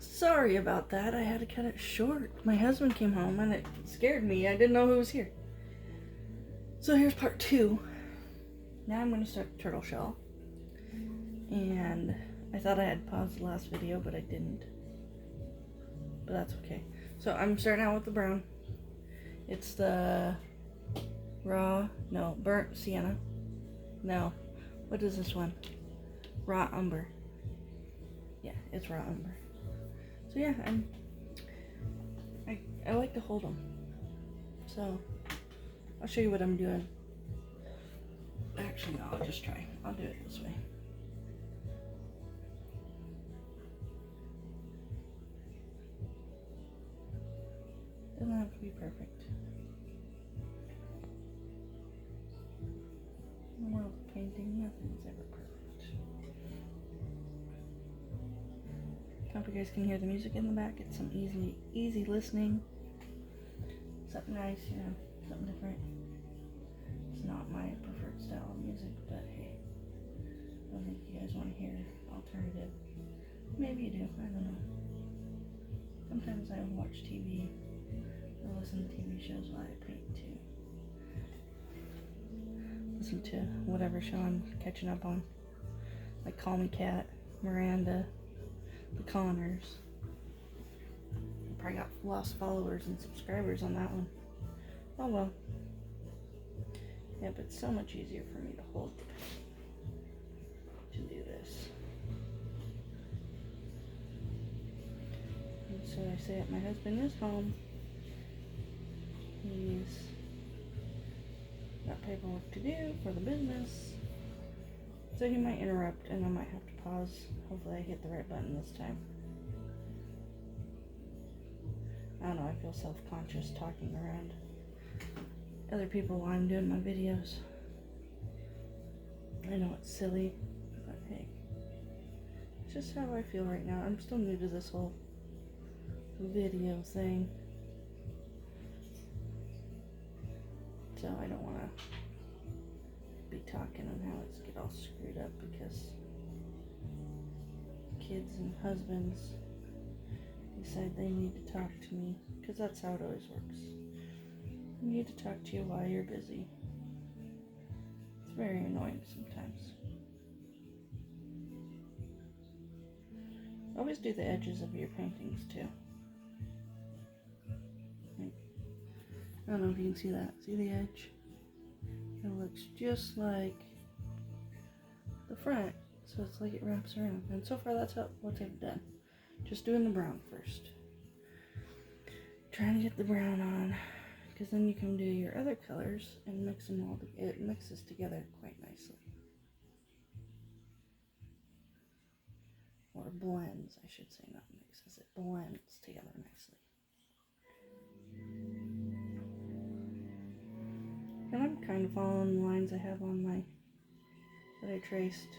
Sorry about that. I had to cut it short. My husband came home and it scared me. I didn't know who was here. So here's part 2. Now I'm going to start the turtle shell. And I thought I had paused the last video, but I didn't. But that's okay. So I'm starting out with the brown. It's the burnt sienna. No, what is this one? Raw umber. Yeah, it's raw umber. So yeah, I like to hold them. So I'll show you what I'm doing. Actually, no, I'll just try. I'll do it this way. Doesn't have to be perfect. In the world of painting, nothing's ever perfect. I hope you guys can hear the music in the back. It's some easy listening. Something nice, something different. It's not my preferred style of music, but hey, I don't think you guys want to hear alternative. Maybe you do, I don't know. Sometimes I watch TV or listen to TV shows while I paint too. Listen to whatever show I'm catching up on. Like Call Me Kat, Miranda, The Connors. I probably got lost followers and subscribers on that one. Oh well. Yeah, but it's so much easier for me to hold to do this. And so I say that my husband is home. He's got paperwork to do for the business. So he might interrupt and I might have to pause. Hopefully I hit the right button this time. I don't know, I feel self-conscious talking around other people while I'm doing my videos. I know it's silly, but hey, it's just how I feel right now. I'm still new to this whole video thing. So I don't want to be talking on how it's get all screwed up because kids and husbands decide they need to talk to me, because that's how it always works. I need to talk to you while you're busy. It's very annoying sometimes. Always do the edges of your paintings too. I don't know if you can see that. See the edge? It looks just like the front, so it's like it wraps around. And so far that's what I've done. Just doing the brown first. Trying to get the brown on, because then you can do your other colors and mix them all together. It mixes together quite nicely. Or blends, I should say, not mixes. It blends together nicely. And I'm kind of following the lines I have on that I traced.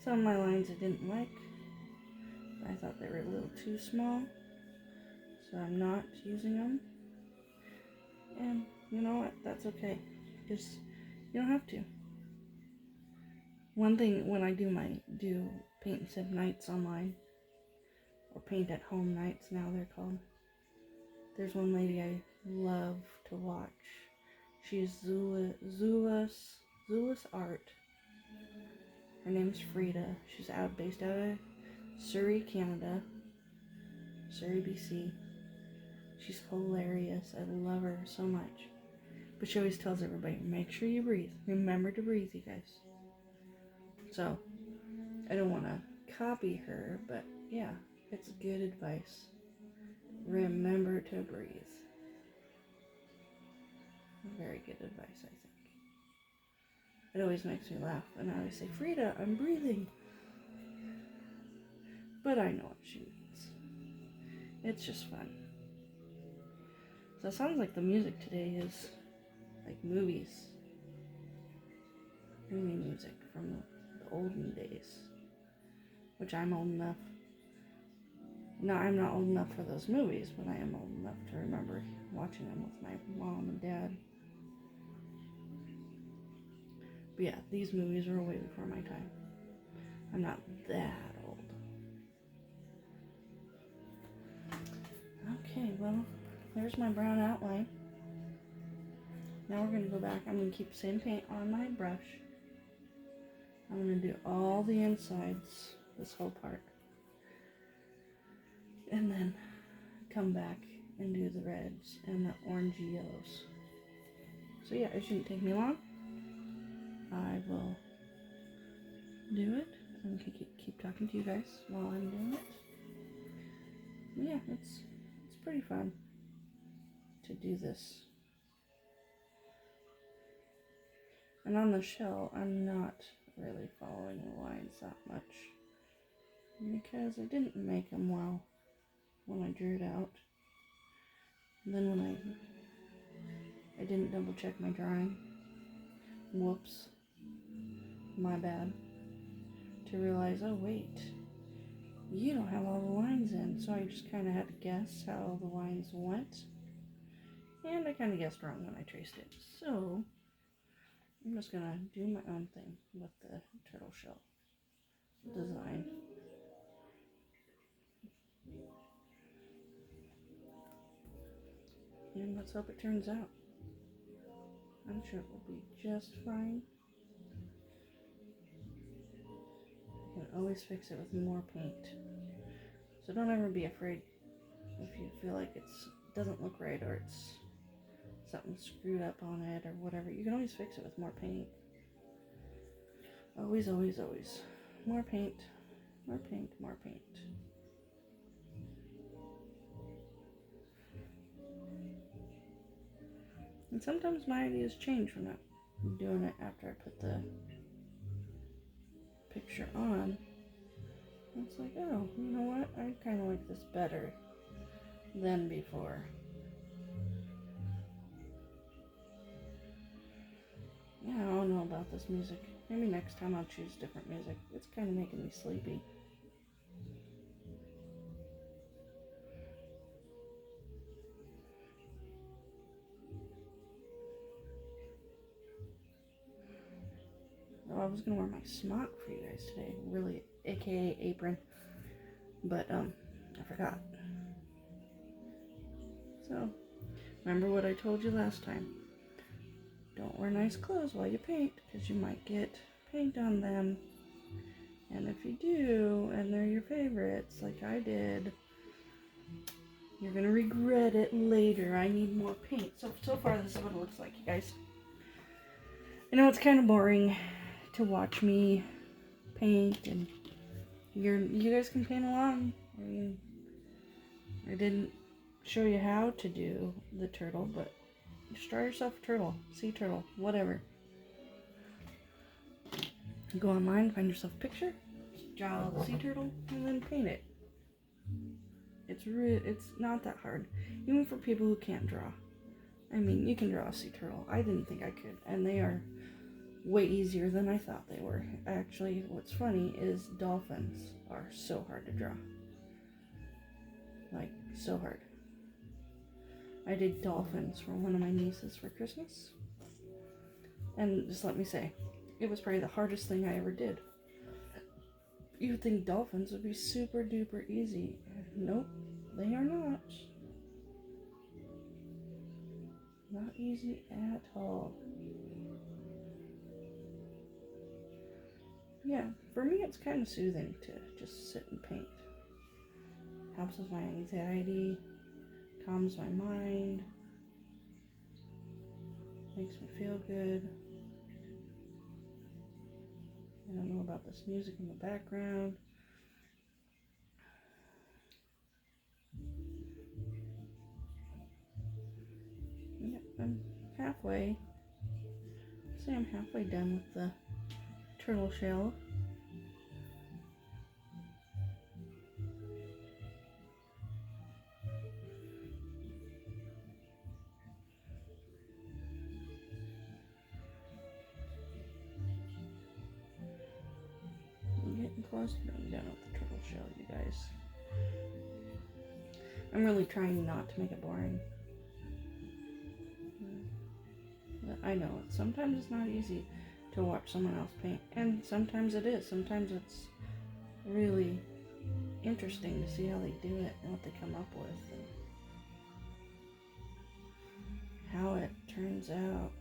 Some of my lines I didn't like. I thought they were a little too small, so I'm not using them. And you know what? That's okay. Just, you don't have to. One thing when I do paint and sip nights online, or paint at home nights now they're called. There's one lady I love to watch. She's Zulus Art. Her name's Frida. She's based out of Surrey, Canada. Surrey, BC. She's hilarious. I love her so much. But she always tells everybody, make sure you breathe. Remember to breathe, you guys. So, I don't want to copy her, but yeah, it's good advice. Remember to breathe. Very good advice, I think. It always makes me laugh. And I always say, Frida, I'm breathing. But I know what she means. It's just fun. So it sounds like the music today is like movies. Movie music from the olden days. Which I'm old enough. No, I'm not old enough for those movies, but I am old enough to remember watching them with my mom and dad. But yeah, these movies were way before my time. I'm not that old. well, there's my brown outline. Now we're going to go back. I'm going to keep the same paint on my brush. I'm going to do all the insides, this whole part. And then come back and do the reds and the orangey yellows. So yeah, it shouldn't take me long. I will do it and keep talking to you guys while I'm doing it. Yeah, it's pretty fun to do this. And on the shell, I'm not really following the lines that much because I didn't make them well when I drew it out. And then when I didn't double check my drawing. Whoops. My bad. To realize, oh wait, you don't have all the lines in. So I just kind of had to guess how the lines went. And I kind of guessed wrong when I traced it. So I'm just going to do my own thing with the turtle shell design. And let's hope it turns out. I'm sure it will be just fine. You can always fix it with more paint. So don't ever be afraid if you feel like it doesn't look right or it's something screwed up on it or whatever. You can always fix it with more paint. Always, always, always. More paint, more paint, more paint. And sometimes my ideas change when I'm doing it after I put the picture on. It's like, oh, you know what? I kind of like this better than before. Yeah, I don't know about this music. Maybe next time I'll choose different music. It's kind of making me sleepy. Oh, I was going to wear my smock for you guys today. Really, aka apron. But, I forgot. So, remember what I told you last time. Don't wear nice clothes while you paint, because you might get paint on them. And if you do, and they're your favorites, like I did, you're going to regret it later. I need more paint. So far, this is what it looks like, you guys. I know it's kind of boring to watch me paint, and you guys can paint along. I didn't show you how to do the turtle, but just draw yourself a turtle, sea turtle, whatever. Go online, find yourself a picture, draw the sea turtle, and then paint it. It's not that hard, even for people who can't draw. I mean, you can draw a sea turtle. I didn't think I could, and they are way easier than I thought they were. Actually, what's funny is dolphins are so hard to draw. Like, so hard. I did dolphins for one of my nieces for Christmas. And just let me say, it was probably the hardest thing I ever did. You would think dolphins would be super duper easy. Nope, they are not. Not easy at all. Yeah, for me it's kind of soothing to just sit and paint. Helps with my anxiety, calms my mind, makes me feel good. I don't know about this music in the background. Yeah, I'm halfway. Say I'm halfway done with the turtle shell. I'm getting close to being done with the turtle shell, you guys. I'm really trying not to make it boring. But I know, sometimes it's not easy to watch someone else paint, and sometimes it is. Sometimes it's really interesting to see how they do it and what they come up with. And how it turns out.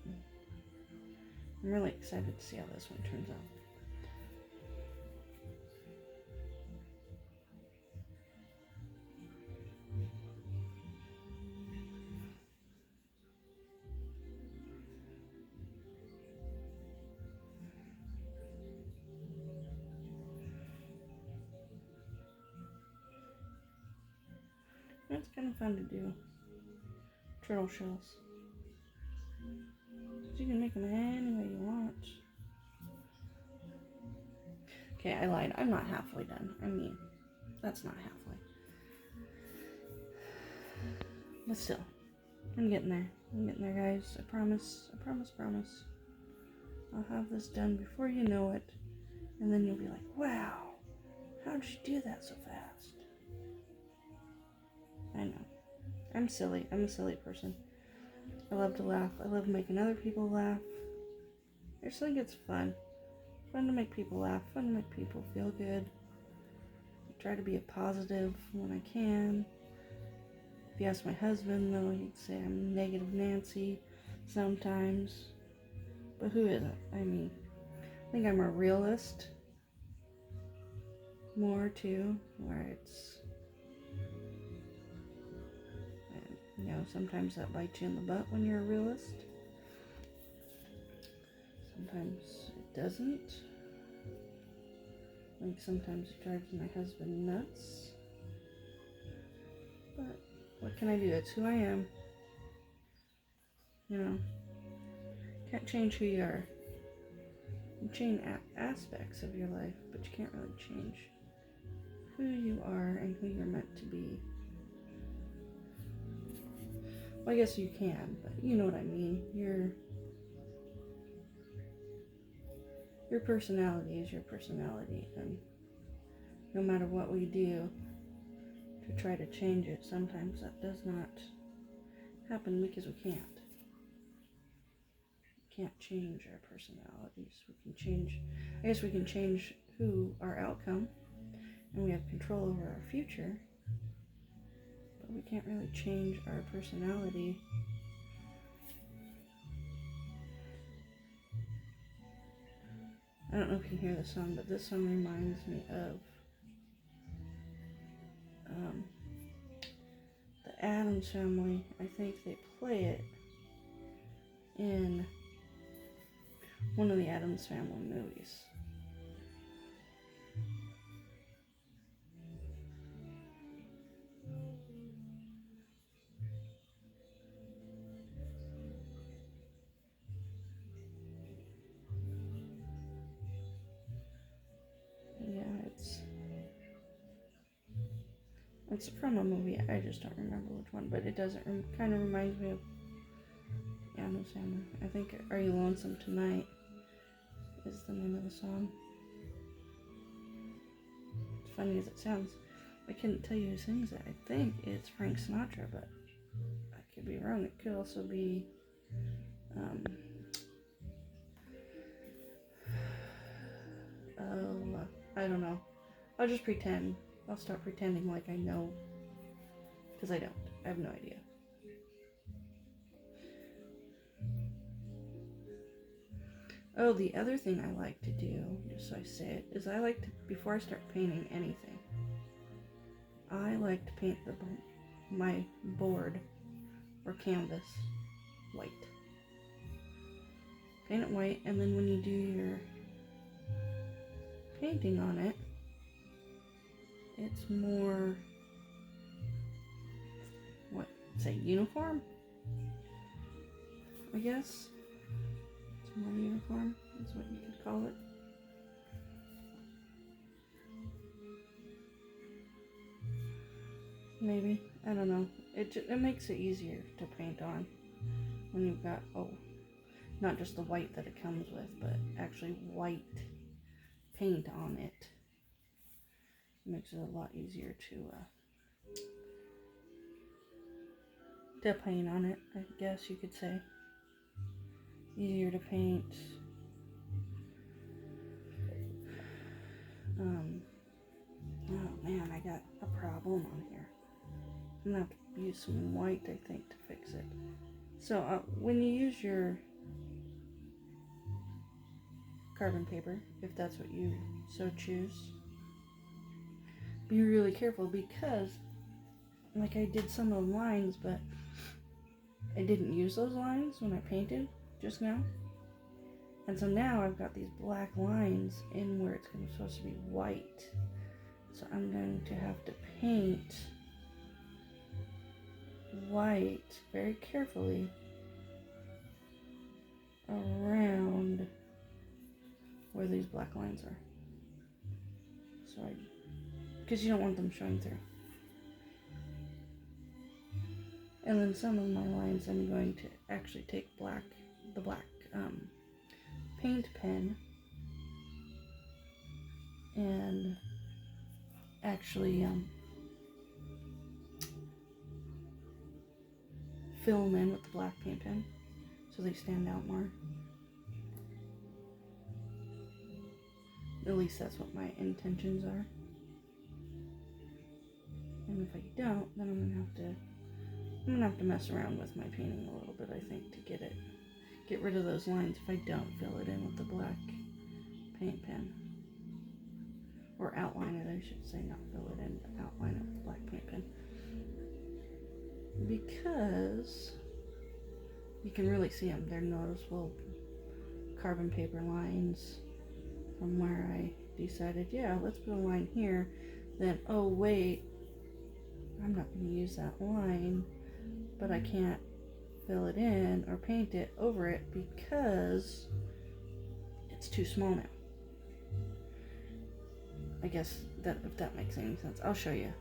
I'm really excited to see how this one turns out. It's kind of fun to do turtle shells. You can make them any way you want. Okay, I lied. I'm not halfway done. I mean, that's not halfway. But still, I'm getting there. I'm getting there, guys. I promise. I promise. I'll have this done before you know it. And then you'll be like, wow, how did you do that so fast? I know. I'm silly. I'm a silly person. I love to laugh. I love making other people laugh. I just think it's fun. Fun to make people laugh. Fun to make people feel good. I try to be a positive when I can. If you ask my husband, though, he'd say I'm negative Nancy sometimes. But who isn't? I mean, I think I'm a realist more too, where it's, you know, sometimes that bites you in the butt when you're a realist. Sometimes it doesn't. Like sometimes it drives my husband nuts. But what can I do? It's who I am. You know, can't change who you are. You change aspects of your life, but you can't really change who you are and who you're meant to be. Well, I guess you can, but you know what I mean. Your personality is your personality, and no matter what we do to try to change it, sometimes that does not happen because we can't. We can't change our personalities. We can change who our outcome, and we have control over our future, but we can't really change our personality. I don't know if you can hear the song, but this song reminds me of the Addams Family. I think they play it in one of the Addams Family movies. Yeah, it's from a movie. I just don't remember which one, but it doesn't kind of reminds me of Addams Family. I think "Are You Lonesome Tonight" is the name of the song. As funny as it sounds, I couldn't tell you who sings it. I think it's Frank Sinatra, but I could be wrong. It could also be I don't know. I'll just pretend. I'll start pretending like I know, because I don't. I have no idea. Oh, the other thing I like to do, just so I say it, is I like to, before I start painting anything, I like to paint my board or canvas white. Paint it white, and then when you do your painting on it, it's more, uniform? I guess. It's more uniform, is what you could call it. Maybe. I don't know. It makes it easier to paint on when you've got, not just the white that it comes with, but actually white paint on it. It makes it a lot easier to paint on it, I guess you could say. Easier to paint. Oh man, I got a problem on here. I'm gonna have to use some white, I think, to fix it. So when you use your carbon paper, if that's what you so choose, be really careful, because like I did some of the lines, but I didn't use those lines when I painted just now. And so now I've got these black lines in where it's supposed to be white. So I'm going to have to paint white very carefully around where these black lines are. So because you don't want them showing through. And then some of my lines I'm going to actually take the black paint pen and actually fill them in with the black paint pen so they stand out more. At least that's what my intentions are. And if I don't, then I'm gonna have to mess around with my painting a little bit, I think, to get rid of those lines if I don't fill it in with the black paint pen. Or outline it, I should say, not fill it in, but outline it with the black paint pen. Because you can really see them. They're noticeable carbon paper lines from where I decided, yeah, let's put a line here. Then, oh wait, I'm not going to use that line, but I can't fill it in or paint it over it because it's too small now. I guess that if that makes any sense. I'll show you.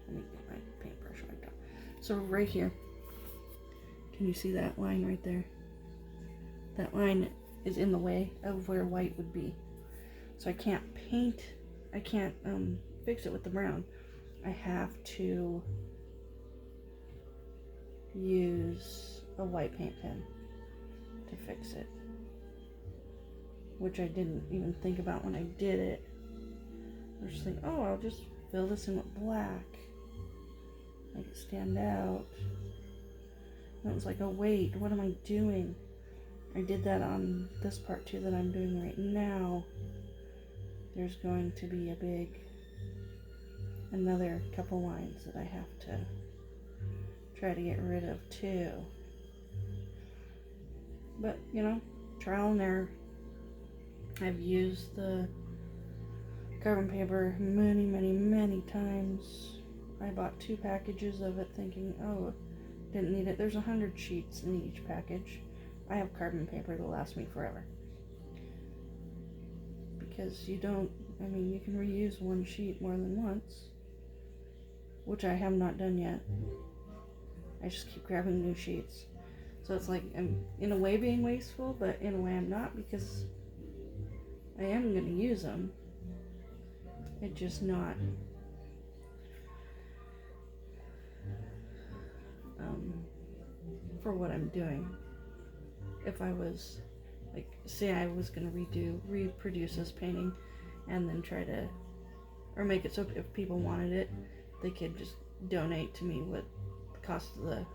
Let me get my paintbrush wiped out. So right here, can you see that line right there? That line is in the way of where white would be. So I can't fix it with the brown. I have to use a white paint pen to fix it, which I didn't even think about when I did it. I was just thinking, oh, I'll just fill this in with black, make it stand out. And it was like, oh wait, what am I doing? I did that on this part too that I'm doing right now. There's going to be another couple lines that I have to try to get rid of too. But, you know, trial and error. I've used the carbon paper many times. I bought 2 packages of it thinking, oh, didn't need it. There's 100 sheets in each package. I have carbon paper that'll last me forever. Because you can reuse one sheet more than once, which I have not done yet. I just keep grabbing new sheets. So it's like I'm in a way being wasteful, but in a way I'm not, because I am going to use them. It's just not for what I'm doing. If I was, like, say I was going to reproduce this painting and then try to, or make it so if people wanted it, they could just donate to me what the cost of the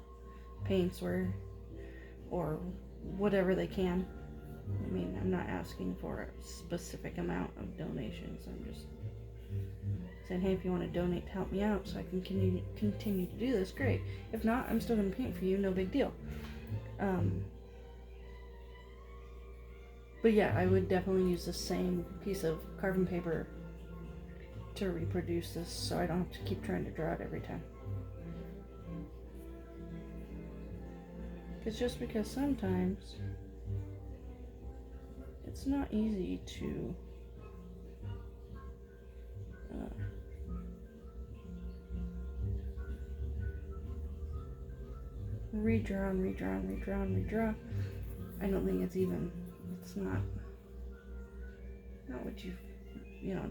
paints were, or whatever they can. I mean, I'm not asking for a specific amount of donations. I'm just saying, hey, if you want to donate to help me out so I can continue to do this, great. If not, I'm still going to paint for you, no big deal. But yeah, I would definitely use the same piece of carbon paper to reproduce this, so I don't have to keep trying to draw it every time. It's just because sometimes it's not easy to redraw. I don't think it's not what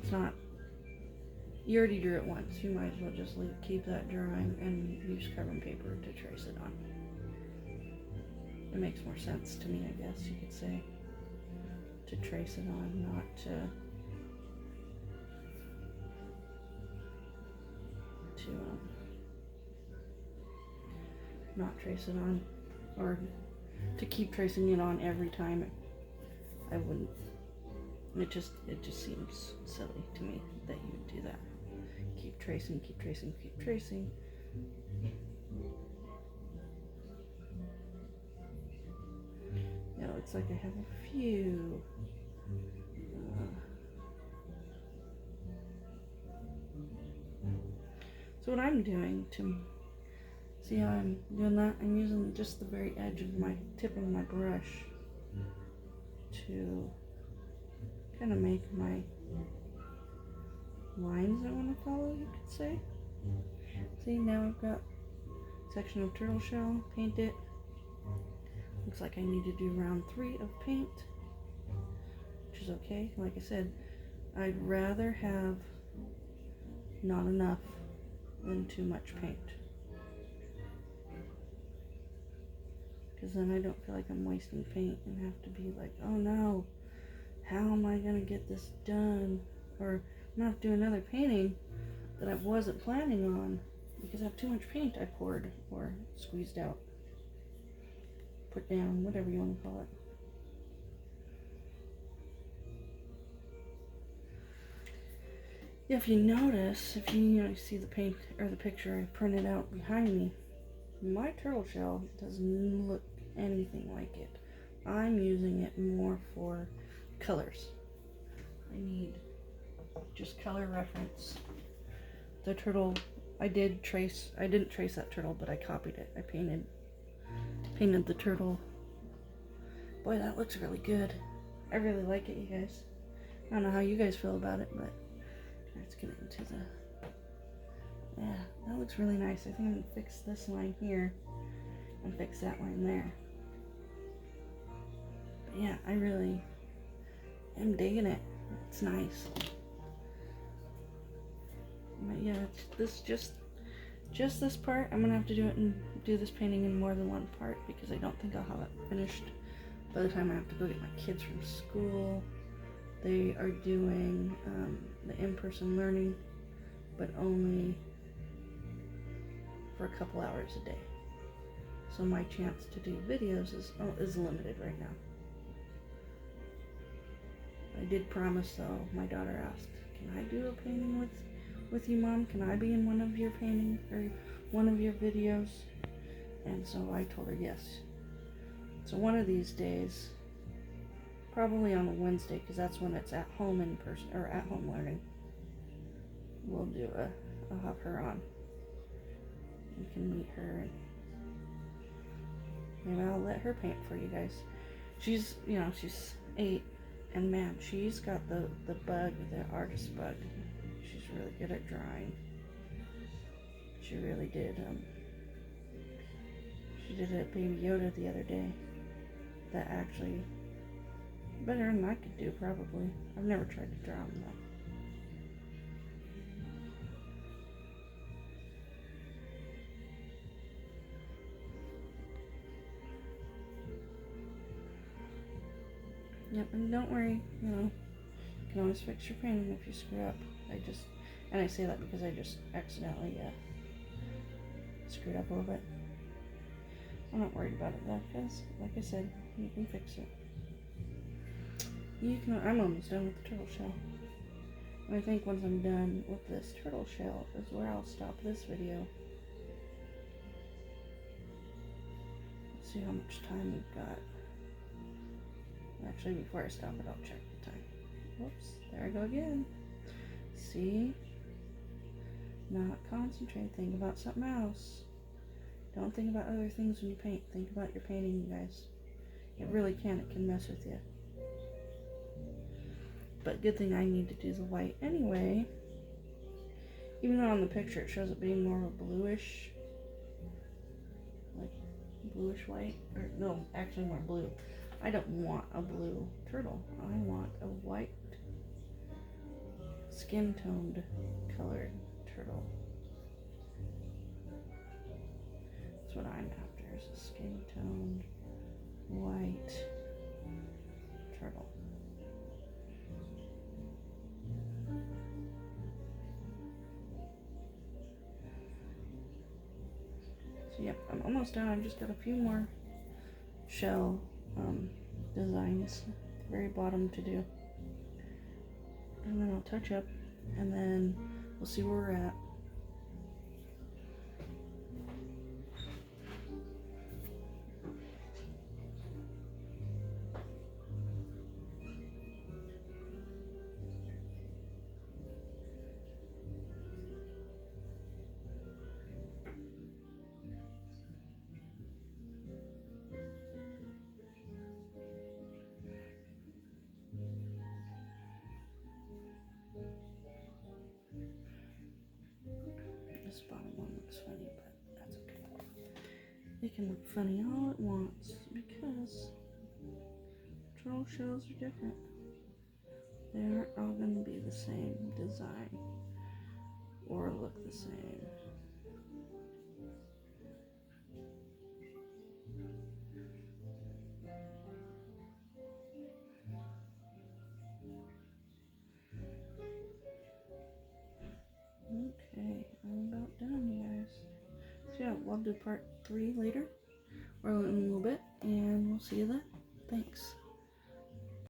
it's not, you already drew it once, you might as well just keep that drawing and use carbon paper to trace it on. It makes more sense to me, I guess you could say, to trace it on, not trace it on or to keep tracing it on every time. I wouldn't. It just seems silly to me that you would do that. Keep tracing, keep tracing, keep tracing. Yeah, it looks like I have a few. So what I'm doing to see how I'm doing that, I'm using just the very edge of my tip of my brush to kind of make my lines I want to follow, you could say. See, now I've got a section of turtle shell, paint it. Looks like I need to do round 3 of paint, which is okay. Like I said, I'd rather have not enough than too much paint, because then I don't feel like I'm wasting paint and have to be like, oh no, how am I gonna get this done? Or I'm gonna have to do another painting that I wasn't planning on because I have too much paint I poured or squeezed out, put down, whatever you want to call it. If you notice, if you see the paint or the picture I printed out behind me, my turtle shell doesn't look anything like it. I'm using it more for colors. I need just color reference. The turtle, I didn't trace that turtle, but I copied it. I painted the turtle. Boy, that looks really good. I really like it, you guys. I don't know how you guys feel about it, but let's get into the, yeah, that looks really nice. I think I'm gonna fix this line here and fix that line there. But yeah, I really am digging it. It's nice. But yeah, it's just this part. I'm gonna have to do this painting in more than one part because I don't think I'll have it finished by the time I have to go get my kids from school. They are doing the in-person learning, but only for a couple hours a day. So my chance to do videos is limited right now. I did promise though, my daughter asked, can I do a painting with you, Mom? Can I be in one of your paintings or one of your videos? And so I told her yes. So one of these days, probably on a Wednesday, because that's when it's at home in person, or at home learning, I'll have her on. You can meet her and maybe I'll let her paint for you guys. She's 8, and man, she's got the bug, the artist bug. She's really good at drawing. She really did. She did a Baby Yoda the other day that actually better than I could do, probably. I've never tried to draw him though. Yep, and don't worry, you can always fix your painting if you screw up. I say that because I just accidentally screwed up a little bit. I'm not worried about it though, because like I said, you can fix it. I'm almost done with the turtle shell. And I think once I'm done with this turtle shell is where I'll stop this video. Let's see how much time we've got. Actually, before I stop it, I'll check the time. Whoops, there I go again. See? Not concentrate, think about something else. Don't think about other things when you paint. Think about your painting, you guys. It really can. It can mess with you. But good thing I need to do the white anyway. Even though on the picture it shows it being more of a bluish, like bluish white. Or no, actually more blue. I don't want a blue turtle. I want a white, skin-toned colored turtle. That's what I'm after, is a skin-toned white turtle. So yep, I'm almost done. I've just got a few more shell designs, the very bottom to do. And then I'll touch up, and then we'll see where we're at. This bottom one looks funny, but that's okay. It can look funny all it wants because turtle shells are different. They aren't all going to be the same design or look the same. Okay, I'm about done, you guys. So yeah, we'll do part 3 later, or in a little bit, and we'll see you then. Thanks.